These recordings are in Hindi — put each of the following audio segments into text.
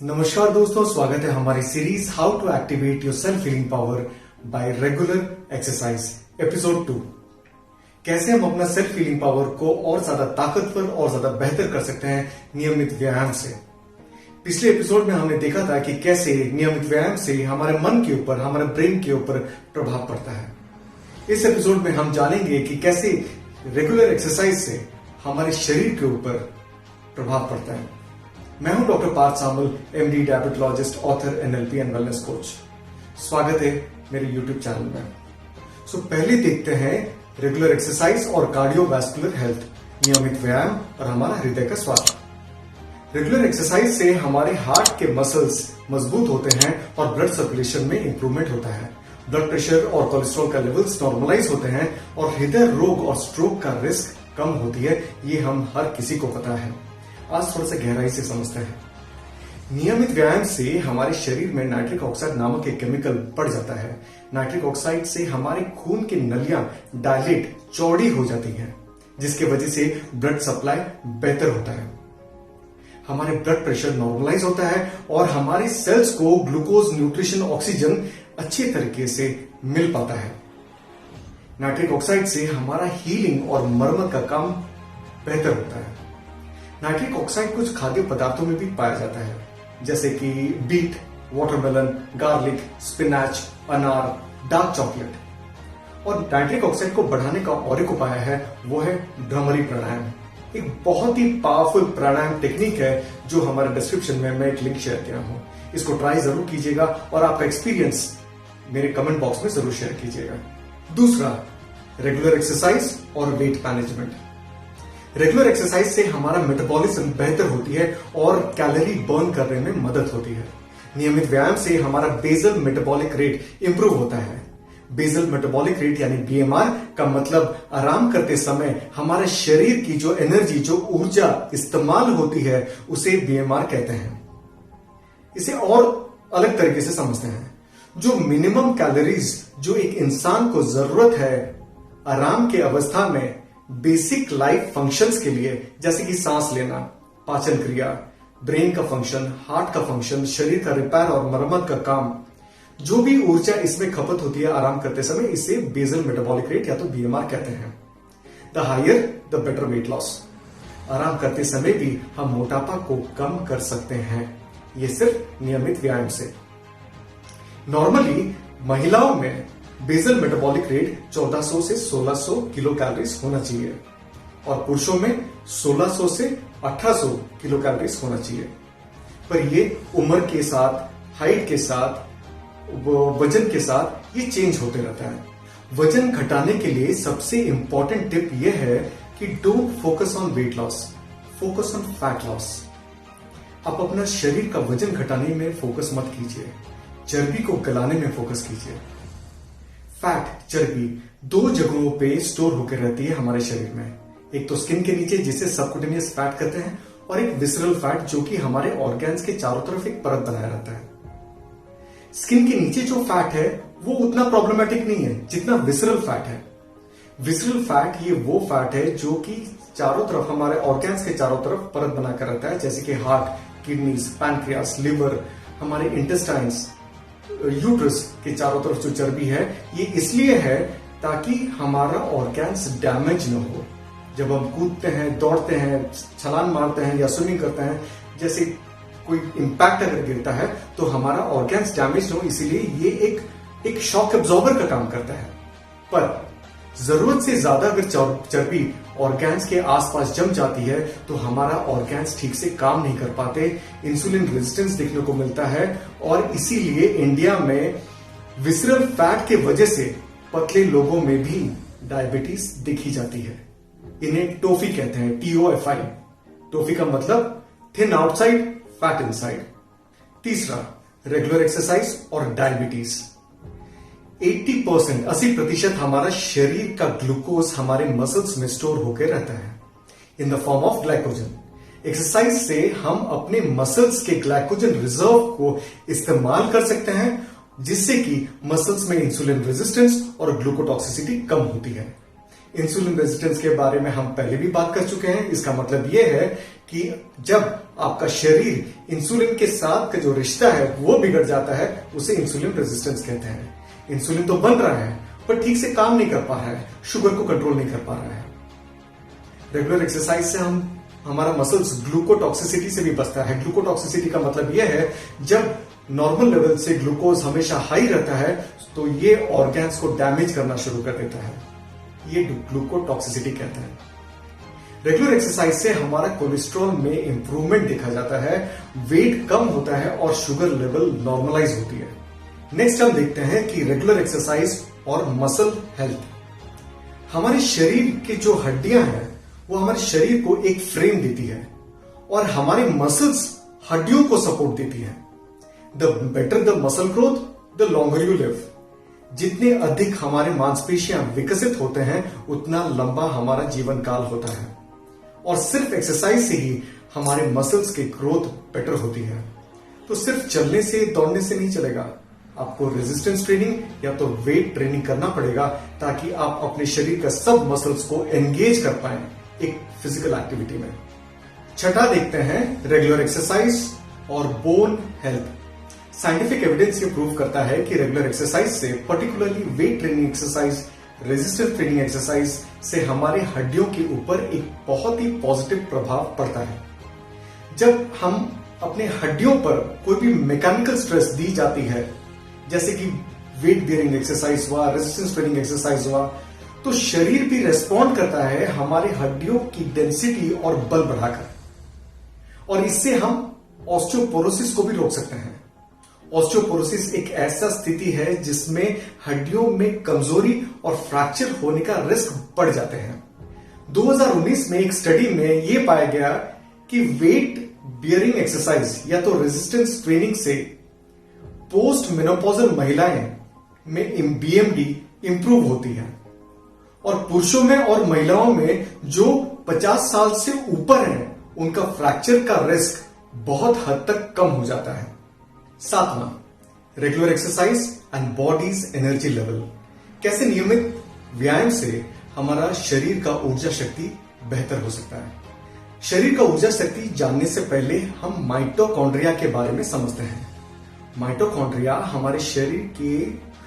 नमस्कार दोस्तों, स्वागत है हमारी series how to activate your self healing power by regular exercise episode 2। कैसे हम अपना सेल्फ हीलिंग पावर को और ज्यादा ताकतवर और ज्यादा बेहतर कर सकते हैं नियमित व्यायाम से। पिछले एपिसोड में हमने देखा था कि कैसे नियमित व्यायाम से हमारे मन के ऊपर, हमारे ब्रेन के ऊपर प्रभाव पड़ता है। इस एपिसोड में हम जानेंगे कि कैसे रेगुलर एक्सरसाइज से हमारे शरीर के ऊपर प्रभाव पड़ता है। मैं हूं doctor Parth Samal, MD, diabetologist, author, NLP and wellness coach. स्वागत है मेरे यूट्यूब चैनल में। पहले देखते हैं रेगुलर एक्सरसाइज और कार्डियोवैस्कुलर हेल्थ, नियमित व्यायाम और हमारा हृदय का स्वास्थ्य। रेगुलर एक्सरसाइज से हमारे हार्ट के मसल्स मजबूत होते हैं और ब्लड सर्कुलेशन में इंप्रूवमेंट होता है। ब्लड प्रेशर और कोलेस्ट्रॉल का लेवल्स नॉर्मलाइज होते हैं और हृदय रोग और स्ट्रोक का रिस्क कम होती है। ये हम हर किसी को पता है। आज थोड़ा सा गहराई से समझते हैं। नियमित व्यायाम से हमारे शरीर में नाइट्रिक ऑक्साइड नामक एक केमिकल बढ़ जाता है। नाइट्रिक ऑक्साइड से हमारे खून की नलियां डायलेट, चौड़ी हो जाती हैं, जिसके वजह से ब्लड सप्लाई बेहतर होता है। हमारे ब्लड प्रेशर नॉर्मलाइज होता है और हमारे सेल्स को ग्लूकोज, न्यूट्रिशन, ऑक्सीजन अच्छे तरीके से मिल पाता है। नाइट्रिक ऑक्साइड से हमारा हीलिंग और मरम्मत का काम बेहतर होता है। नाइट्रिक ऑक्साइड कुछ खाद्य पदार्थों में भी पाया जाता है, जैसे कि बीट, वाटरमेलन, गार्लिक, स्पिनाच, अनार, डार्क चॉकलेट। और नाइट्रिक ऑक्साइड को बढ़ाने का और एक उपाय है, वो है भ्रमरी प्राणायाम। एक बहुत ही पावरफुल प्राणायाम टेक्निक है जो हमारे डिस्क्रिप्शन में मैं एक लिंक शेयर किया हूं। इसको ट्राई जरूर कीजिएगा और आपका एक्सपीरियंस मेरे कमेंट बॉक्स में जरूर शेयर कीजिएगा। दूसरा, रेगुलर एक्सरसाइज और वेट मैनेजमेंट। रेगुलर एक्सरसाइज से हमारा मेटाबॉलिज्म बेहतर होती है और कैलोरी बर्न करने में मदद होती है। नियमित व्यायाम से हमारा बेसल मेटाबॉलिक रेट इंप्रूव होता है। बेसल मेटाबॉलिक रेट यानी बीएमआर का मतलब आराम करते समय हमारे शरीर की जो एनर्जी, जो ऊर्जा इस्तेमाल होती है, उसे बीएमआर कहते हैं। इसे और अलग तरीके से समझते हैं। जो मिनिमम कैलोरीज जो एक इंसान को जरूरत है आराम के अवस्था में बेसिक लाइफ फंक्शंस के लिए, जैसे कि सांस लेना, पाचन क्रिया, ब्रेन का फंक्शन, हार्ट का फंक्शन, शरीर का रिपेयर और मरम्मत का काम, जो भी ऊर्जा इसमें खपत होती है आराम करते समय, इसे बेसल मेटाबॉलिक रेट या तो बीएमआर कहते हैं। The higher the better weight loss. आराम करते समय भी हम मोटापा को कम कर सकते हैं, ये सिर्फ नियमित व्यायाम से। नॉर्मली महिलाओं में बेसल मेटाबॉलिक रेट 1400 से 1600 किलो कैलोरीज होना चाहिए और पुरुषों में 1600 से 1800 किलो कैलोरीज होना चाहिए। पर ये उम्र के साथ, हाइट के साथ, वजन के साथ ये चेंज होते रहता है। वजन घटाने के लिए सबसे इंपॉर्टेंट टिप ये है कि don't focus on weight loss, focus on fat loss. आप अपना शरीर का वजन घटाने में फोकस मत कीजिए, चर्बी को गलाने में फोकस कीजिए। फैट, चर्बी दो जगहों पे स्टोर होकर रहती है हमारे शरीर में। एक तो स्किन के नीचे, जिसे सबक्यूटेनियस फैट कहते हैं, और एक विसरल फैट जो कि हमारे ऑर्गन्स के चारों तरफ एक परत बनाया रहता है। स्किन के नीचे जो फैट है वो उतना प्रॉब्लमेटिक नहीं है जितना विसरल फैट है। विसरल फैट ये वो फैट है जो कि चारों तरफ, हमारे ऑर्गन्स के चारों तरफ परत बनाकर रहता है, जैसे कि हार्ट, किडनीज, पैनक्रियास, लिवर, हमारे इंटेस्टाइन्स, यूट्रस के चारों तरफ जो चर्बी है, ये इसलिए है ताकि हमारा ऑर्गन्स डैमेज न हो। जब हम कूदते हैं, दौड़ते हैं, छलांग मारते हैं या स्विमिंग करते हैं, जैसे कोई इंपैक्ट अगर गिरता है तो हमारा ऑर्गन्स डैमेज न हो, इसीलिए ये एक शॉक एब्जॉर्बर का काम करता है। पर जरूरत से ज्यादा अगर चर्बी ऑर्गन्स के आसपास जम जाती है तो हमारा ऑर्गन्स ठीक से काम नहीं कर पाते, इंसुलिन रेजिस्टेंस देखने को मिलता है और इसीलिए इंडिया में विसरल फैट के वजह से पतले लोगों में भी डायबिटीज देखी जाती है। इन्हें टोफी कहते हैं, TOFI। टोफी का मतलब थिन आउटसाइड, फैट इनसाइड। तीसरा, रेगुलर एक्सरसाइज और डायबिटीज। 80% हमारा शरीर का ग्लूकोज हमारे मसल्स में स्टोर होकर रहता है in the form of glycogen. Exercise से हम अपने मसल्स के ग्लाइकोजन रिजर्व को इस्तेमाल कर सकते हैं, जिससे कि मसल्स में इंसुलिन रेजिस्टेंस और ग्लूकोटॉक्सिसिटी कम होती है। इंसुलिन रेजिस्टेंस के बारे में हम पहले भी बात कर चुके हैं। इसका मतलब यह है कि जब आपका शरीर इंसुलिन के साथ का जो रिश्ता है वो बिगड़ जाता है, उसे इंसुलिन रेजिस्टेंस कहते हैं। इंसुलिन तो बन रहा है पर ठीक से काम नहीं कर पा रहा है, शुगर को कंट्रोल नहीं कर पा रहा है। रेगुलर एक्सरसाइज से हमारा मसल्स ग्लूकोटॉक्सिसिटी से भी बचता है। ग्लूकोटॉक्सिसिटी का मतलब यह है जब नॉर्मल लेवल से ग्लूकोज हमेशा हाई रहता है तो ये ऑर्गन्स को डैमेज करना शुरू कर देता है। ये ग्लूकोटॉक्सिसिटी कहते हैं। रेगुलर एक्सरसाइज से हमारा कोलेस्ट्रॉल में इंप्रूवमेंट देखा जाता है, वेट कम होता है और शुगर लेवल नॉर्मलाइज होती है। नेक्स्ट हम देखते हैं कि रेगुलर एक्सरसाइज और मसल हेल्थ। हमारे शरीर की जो हड्डियां हैं वो हमारे शरीर को एक फ्रेम देती है और हमारे मसल्स हड्डियों को सपोर्ट देती है। The better the muscle growth the longer you live. जितने अधिक हमारे मांसपेशियां विकसित होते हैं उतना लंबा हमारा जीवन काल होता है और सिर्फ एक्सरसाइज से ही हमारे मसल्स की ग्रोथ बेटर होती है। तो सिर्फ चलने से दौड़ने से नहीं चलेगा, आपको रेजिस्टेंस ट्रेनिंग या तो वेट ट्रेनिंग करना पड़ेगा ताकि आप अपने शरीर का सब मसल्स को एंगेज कर पाए एक फिजिकल एक्टिविटी में। छठा देखते हैं रेगुलर एक्सरसाइज और बोन हेल्थ। साइंटिफिक एविडेंस ये प्रूव करता है कि रेगुलर एक्सरसाइज से, particularly weight training exercise, resistance training exercise से हमारे हड्डियों के ऊपर एक बहुत ही पॉजिटिव प्रभाव पड़ता है। जब हम अपने हड्डियों पर कोई भी मैकेनिकल स्ट्रेस दी जाती है, जैसे कि वेट बियरिंग एक्सरसाइज हुआ, रेजिस्टेंस ट्रेनिंग एक्सरसाइज हुआ, तो शरीर भी रेस्पॉन्ड करता है हमारे हड्डियों की डेंसिटी और बल बढ़ाकर, और इससे हम ऑस्टियोपोरोसिस को भी रोक सकते हैं। ऑस्टियोपोरोसिस एक ऐसा स्थिति है जिसमें हड्डियों में कमजोरी और फ्रैक्चर होने का रिस्क बढ़ जाते हैं। 2019 में एक स्टडी में यह पाया गया कि वेट बियरिंग एक्सरसाइज या तो रेजिस्टेंस ट्रेनिंग से पोस्ट मेनोपॉजल महिलाएं में बीएमडी इंप्रूव होती है और पुरुषों में और महिलाओं में जो 50 साल से ऊपर हैं उनका फ्रैक्चर का रिस्क बहुत हद तक कम हो जाता है। सातवां, regular exercise and bodies energy level. कैसे नियमित व्यायाम से हमारा शरीर का ऊर्जा शक्ति बेहतर हो सकता है। शरीर का ऊर्जा शक्ति जानने से पहले हम माइटोकॉन्ड्रिया के बारे में समझते हैं। माइटोकॉन्ड्रिया हमारे शरीर के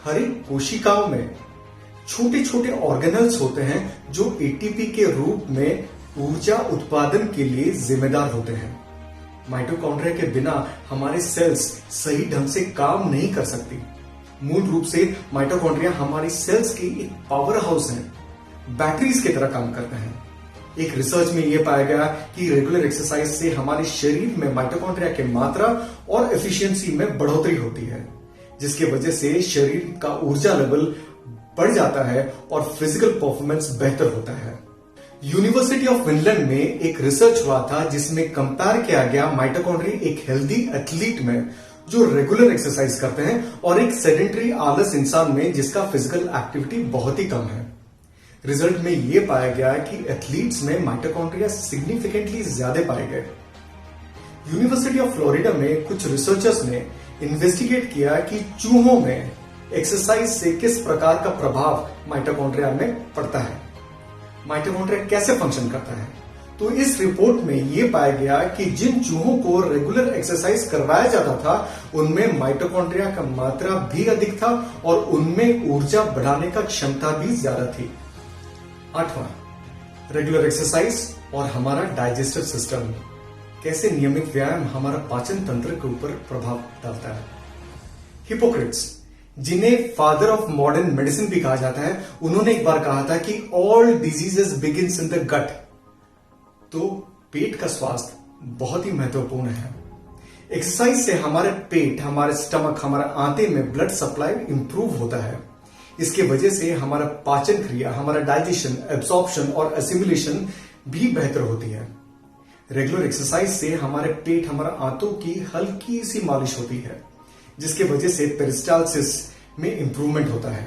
हर एक कोशिकाओं में छोटे छोटे ऑर्गेनल्स होते हैं जो एटीपी के रूप में ऊर्जा उत्पादन के लिए जिम्मेदार होते हैं। माइटोकॉन्ड्रिया के बिना हमारे सेल्स सही ढंग से काम नहीं कर सकती। मूल रूप से माइटोकॉन्ड्रिया हमारी सेल्स की एक पावर हाउस है, बैटरीज की तरह काम करते हैं। एक रिसर्च में यह पाया गया कि रेगुलर एक्सरसाइज से हमारे शरीर में माइटोकॉन्ड्रिया की मात्रा और एफिशिएंसी में बढ़ोतरी होती है, जिसकी वजह से शरीर का ऊर्जा लेवल बढ़ जाता है और फिजिकल परफॉर्मेंस बेहतर होता है। यूनिवर्सिटी ऑफ फिनलैंड में एक रिसर्च हुआ था जिसमें कंपेयर किया गया माइटोकॉन्ड्रिया एक हेल्दी एथलीट में जो रेगुलर एक्सरसाइज करते हैं और एक सेडेंटरी आलस इंसान में जिसका फिजिकल एक्टिविटी बहुत ही कम है। रिजल्ट में यह पाया गया कि एथलीट्स में माइटोकॉन्ड्रिया सिग्निफिकेंटली ज्यादा पाए गए। यूनिवर्सिटी ऑफ फ्लोरिडा में कुछ रिसर्चर्स ने इन्वेस्टिगेट किया कि चूहों में एक्सरसाइज से किस प्रकार का प्रभाव माइटोकॉन्ड्रिया में पड़ता है, माइटोकॉन्ड्रिया कैसे फंक्शन करता है। तो इस रिपोर्ट में यह पाया गया कि जिन चूहों को रेगुलर एक्सरसाइज करवाया जाता था उनमें माइटोकॉन्ड्रिया का मात्रा भी अधिक था और उनमें ऊर्जा बढ़ाने का क्षमता भी ज्यादा थी। आठवां, रेगुलर एक्सरसाइज और हमारा डाइजेस्टिव सिस्टम। कैसे नियमित व्यायाम हमारा पाचन तंत्र के ऊपर प्रभाव डालता है। हिपोक्रेट्स, जिन्हें फादर ऑफ मॉडर्न मेडिसिन भी कहा जाता है, उन्होंने एक बार कहा था कि all diseases begins in the gut. तो पेट का स्वास्थ्य बहुत ही महत्वपूर्ण है। एक्सरसाइज से हमारे पेट, हमारे स्टमक, हमारे आंते में ब्लड सप्लाई इंप्रूव होता है। इसके वजह से हमारा पाचन क्रिया, हमारा डाइजेशन, एब्सॉर्प्शन और एसिमिलेशन भी बेहतर होती है। रेगुलर एक्सरसाइज से हमारे पेट, हमारा आंतों की हल्की सी मालिश होती है जिसके वजह से पेरिस्टालसिस में इंप्रूवमेंट होता है।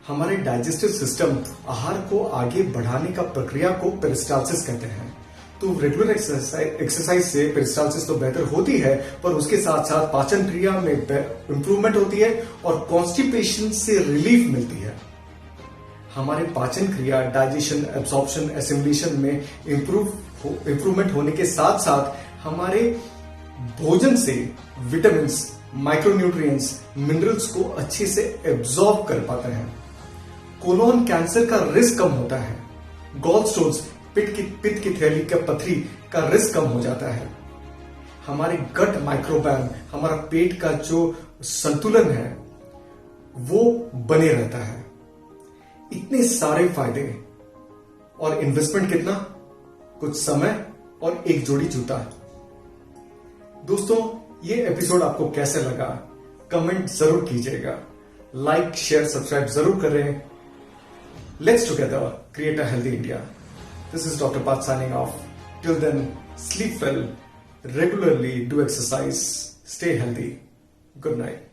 हमारे डाइजेस्टिव सिस्टम आहार को आगे बढ़ाने का प्रक्रिया को पेरिस्टालसिस कहते हैं। तो रेगुलर एक्सरसाइज से पेरिस्टालसिस तो बेहतर होती है पर उसके साथ साथ पाचन क्रिया में इंप्रूवमेंट होती है और कॉन्स्टिपेशन से रिलीफ मिलती है। हमारे पाचन क्रिया, डाइजेशन, एब्सॉर्प्शन, एसिमिलेशन में इंप्रूवमेंट होने के साथ साथ हमारे भोजन से विटामिन्स, माइक्रोन्यूट्रिएंट्स, मिनरल्स को अच्छे से एब्जॉर्ब कर पाते हैं। कोलोन कैंसर का रिस्क कम होता है। गॉल स्टोन्स, पित्त की थैली का पथरी का रिस्क कम हो जाता है। हमारे गट माइक्रोबायोम, हमारा पेट का जो संतुलन है वो बने रहता है। इतने सारे फायदे और इन्वेस्टमेंट कितना? कुछ समय और एक जोड़ी जूता। दोस्तों, ये एपिसोड आपको कैसे लगा कमेंट जरूर कीजिएगा। लाइक, शेयर, सब्सक्राइब जरूर करें। Let's together create a healthy India. This is doctor Parth signing off. Till then, sleep well, regularly do exercise, stay healthy. Good night.